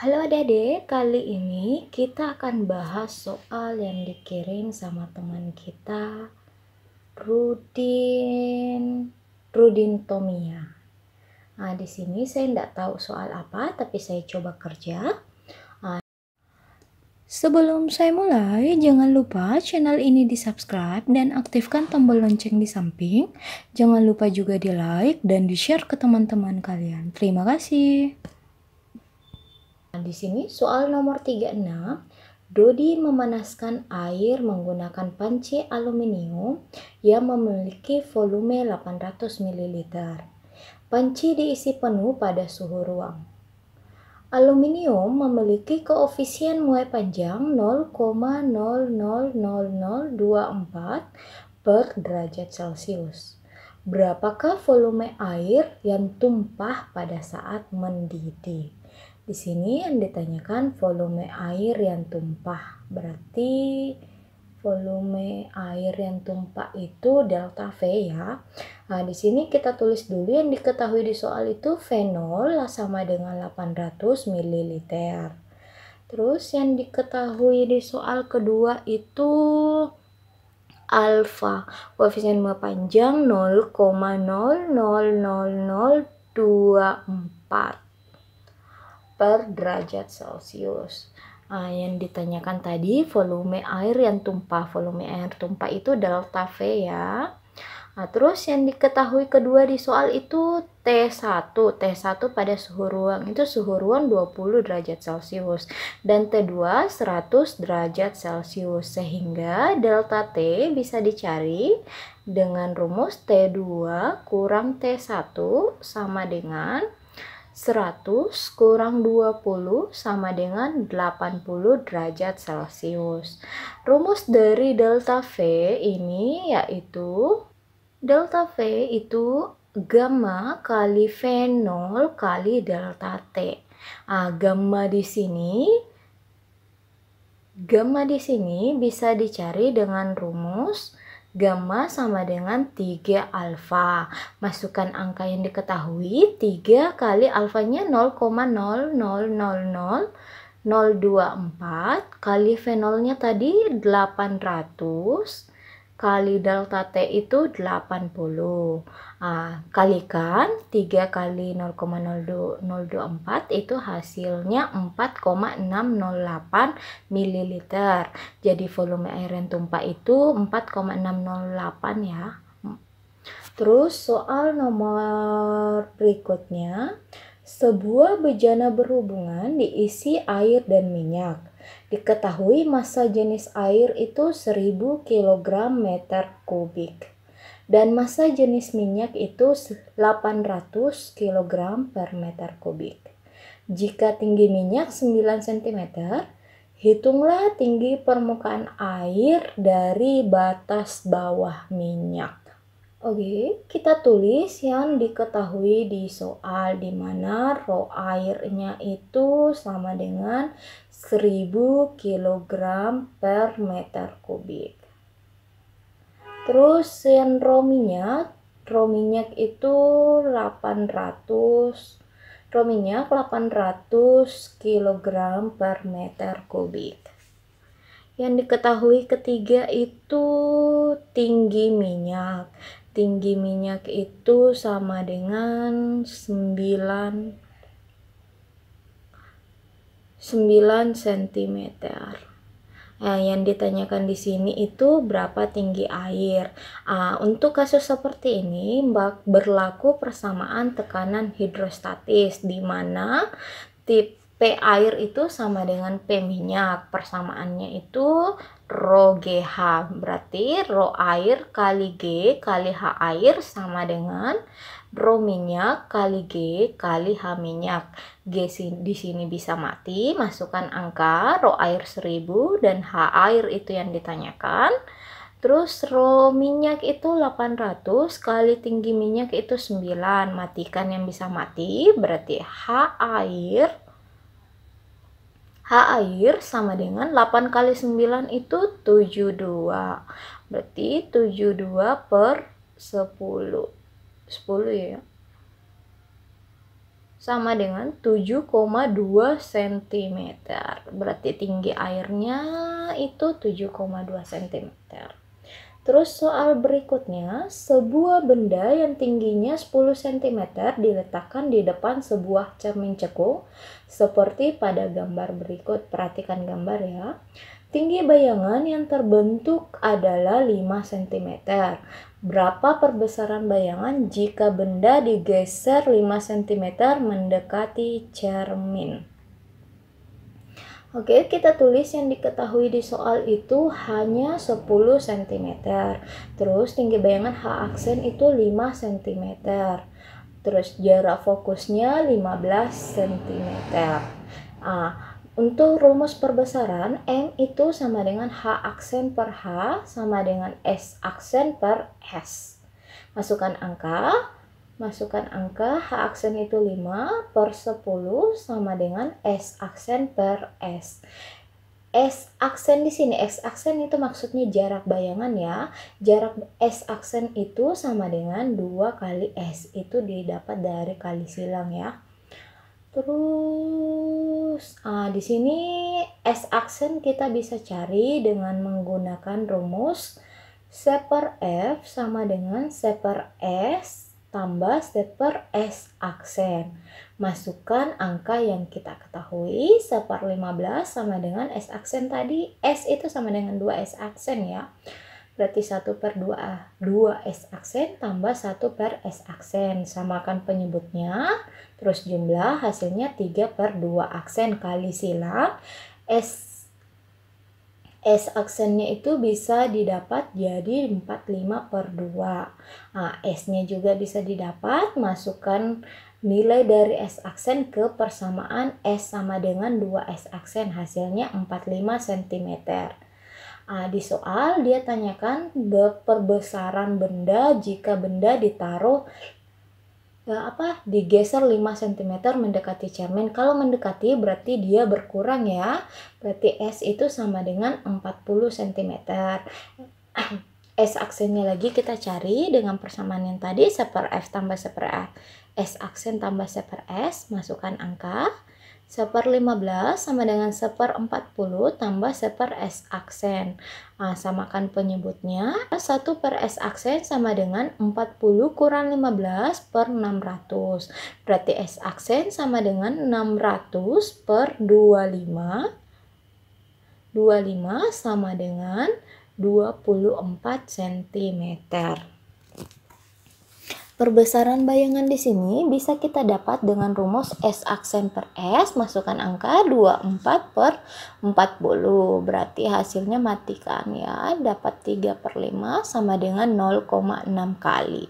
Halo adik-adik, kali ini kita akan bahas soal yang dikirim sama teman kita, Rudin Tomia. Nah, di sini saya tidak tahu soal apa, tapi saya coba kerja. Sebelum saya mulai, jangan lupa channel ini di-subscribe dan aktifkan tombol lonceng di samping. Jangan lupa juga di-like dan di-share ke teman-teman kalian. Terima kasih. Di sini soal nomor 36, Dodi memanaskan air menggunakan panci aluminium yang memiliki volume 800 ml. Panci diisi penuh pada suhu ruang. Aluminium memiliki koefisien muai panjang 0,00024 per derajat Celcius. Berapakah volume air yang tumpah pada saat mendidih? Di sini yang ditanyakan volume air yang tumpah. Berarti volume air yang tumpah itu delta V ya. Nah, di sini kita tulis dulu yang diketahui di soal itu V0 sama dengan 800 ml. Terus yang diketahui di soal kedua itu alfa, koefisien muai panjang 0,00024 per derajat Celcius. Nah, yang ditanyakan tadi volume air yang tumpah. Volume air tumpah itu delta V ya. Nah, terus yang diketahui kedua di soal itu T1. T1 pada suhu ruang itu suhu ruang 20 derajat Celcius dan T2 100 derajat Celcius, sehingga delta T bisa dicari dengan rumus T2 kurang T1 sama dengan 100 kurang 20 sama dengan 80 derajat Celcius. Rumus dari delta V ini yaitu delta V itu gamma kali V0 kali delta T. Gamma di sini bisa dicari dengan rumus gamma sama dengan 3 alfa. Masukkan angka yang diketahui, 3 kali alfanya 0,0000024 kali V0-nya tadi 800 kali delta T itu 80. Kalikan 3 kali 0,024 itu hasilnya 4,608 ml. Jadi volume air yang tumpah itu 4,608 ya. Terus soal nomor berikutnya, sebuah bejana berhubungan diisi air dan minyak. Diketahui massa jenis air itu 1000 kg meter kubik dan massa jenis minyak itu 800 kg per meter kubik. Jika tinggi minyak 9 cm, hitunglah tinggi permukaan air dari batas bawah minyak. Oke, kita tulis yang diketahui di soal, di mana rho airnya itu sama dengan 1000 kg per meter kubik. Terus yang rho minyak itu 800 kg per meter kubik. Yang diketahui ketiga itu tinggi minyak. Tinggi minyak itu sama dengan 9 cm. Nah, yang ditanyakan di sini itu berapa tinggi air. Untuk kasus seperti ini berlaku persamaan tekanan hidrostatis, di mana P air itu sama dengan P minyak. Persamaannya itu rho GH. Berarti rho air kali G kali H air sama dengan rho minyak kali G kali H minyak. G di sini bisa mati, masukkan angka rho air 1000 dan H air itu yang ditanyakan. Terus rho minyak itu 800 kali tinggi minyak itu 9. Matikan yang bisa mati, berarti H air sama dengan 8 kali 9 itu 72. Berarti 72 per 10. 10 ya. sama dengan 7,2 cm. Berarti tinggi airnya itu 7,2 cm. Terus soal berikutnya, sebuah benda yang tingginya 10 cm diletakkan di depan sebuah cermin cekung seperti pada gambar berikut. Perhatikan gambar ya. Tinggi bayangan yang terbentuk adalah 5 cm. Berapa perbesaran bayangan jika benda digeser 5 cm mendekati cermin? Oke, kita tulis yang diketahui di soal itu hanya 10 cm. Terus tinggi bayangan H aksen itu 5 cm. Terus jarak fokusnya 15 cm. Untuk rumus perbesaran, M itu sama dengan H aksen per H sama dengan S aksen per S. Masukkan angka H aksen itu 5 per 10 sama dengan S aksen per S. S aksen di sini, X aksen itu maksudnya jarak bayangan ya. Jarak S aksen itu sama dengan 2 kali S. Itu didapat dari kali silang ya. Terus di sini S aksen kita bisa cari dengan menggunakan rumus C per F sama dengan C per S tambah C per S aksen. Masukkan angka yang kita ketahui. C per 15 sama dengan S aksen tadi. S itu sama dengan 2S aksen ya. Berarti 1 per 2 S aksen tambah 1 per S aksen. Samakan penyebutnya. Terus jumlah hasilnya 3 per 2 aksen kali silang. S aksennya itu bisa didapat jadi 45 per 2. S-nya juga bisa didapat, masukkan nilai dari S aksen ke persamaan S sama dengan 2S aksen, hasilnya 45 cm. Di soal dia tanyakan perbesaran benda jika benda ditaruh digeser 5 cm mendekati cermin. Kalau mendekati berarti dia berkurang ya. Berarti S itu sama dengan 40 cm. S aksennya lagi kita cari dengan persamaan yang tadi, C per F tambah C per S aksen tambah C per S. Masukkan angka. C per 15 sama dengan C per 40 tambah C per S aksen. Samakan penyebutnya. 1 per S aksen sama dengan 40 kurang 15 per 600. Berarti S aksen sama dengan 600 per 25. 25 sama dengan 24 cm. Perbesaran bayangan di sini bisa kita dapat dengan rumus S aksen per S, masukkan angka 24 per 40. Berarti hasilnya matikan ya, dapat 3 per 5 sama dengan 0,6 kali.